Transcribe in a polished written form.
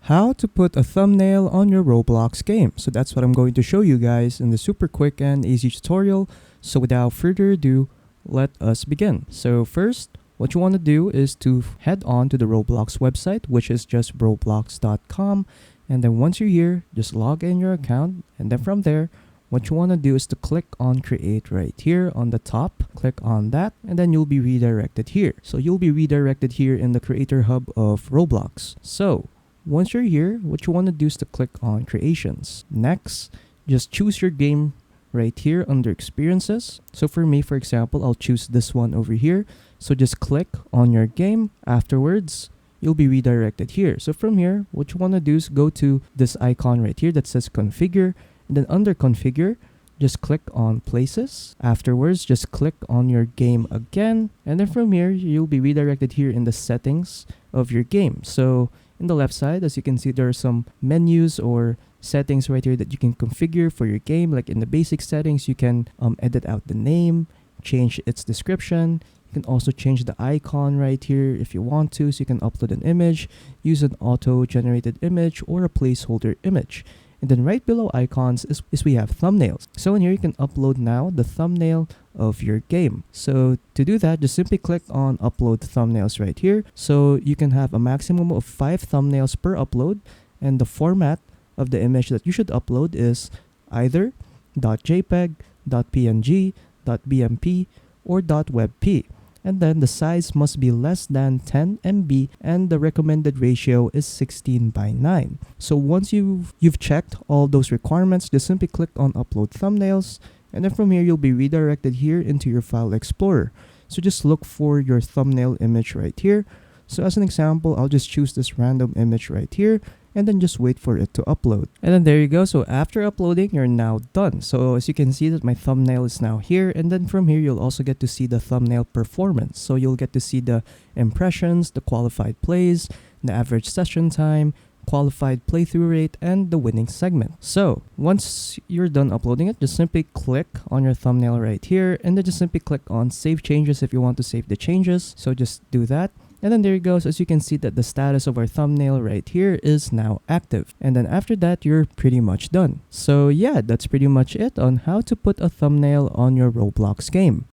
how to put a thumbnail on your Roblox game. So that's what I'm going to show you guys in the super quick and easy tutorial. So without further ado, let us begin. So first, what you want to do is to head on to the Roblox website, which is just roblox.com. And then once you're here, just log in your account. And then from there, what you want to do is to click on create right here on the top. Click on that and then you'll be redirected here. So you'll be redirected here in the creator hub of Roblox. So once you're here, what you want to do is to click on creations. Next, just choose your game right here under experiences. So for me, for example, I'll choose this one over here. So just click on your game. Afterwards, you'll be redirected here. So from here, what you want to do is go to this icon right here that says configure. And then under configure, just click on places. Afterwards, just click on your game again. And then from here, you'll be redirected here in the settings of your game. So in the left side, as you can see, there are some menus or settings right here that you can configure for your game. Like in the basic settings, you can edit out the name, change its description. You can also change the icon right here if you want to. So you can upload an image, use an auto-generated image or a placeholder image. And then right below icons is we have thumbnails. So in here, you can upload now the thumbnail of your game. So to do that, just simply click on upload thumbnails right here. So you can have a maximum of 5 thumbnails per upload. And the format of the image that you should upload is either .jpeg, .png, .bmp, or .webp. And then the size must be less than 10 MB and the recommended ratio is 16:9. So once you've checked all those requirements, just simply click on upload thumbnails and then from here you'll be redirected here into your file explorer. So just look for your thumbnail image right here. So as an example, I'll just choose this random image right here and then just wait for it to upload. And then there you go. So after uploading, you're now done. So as you can see that my thumbnail is now here. And then from here, you'll also get to see the thumbnail performance. So you'll get to see the impressions, the qualified plays, the average session time, qualified playthrough rate, and the winning segment. So once you're done uploading it, just simply click on your thumbnail right here. And then just simply click on save changes if you want to save the changes. So just do that. And then there it goes. As you can see that the status of our thumbnail right here is now active. And then after that, you're pretty much done. So yeah, that's pretty much it on how to put a thumbnail on your Roblox game.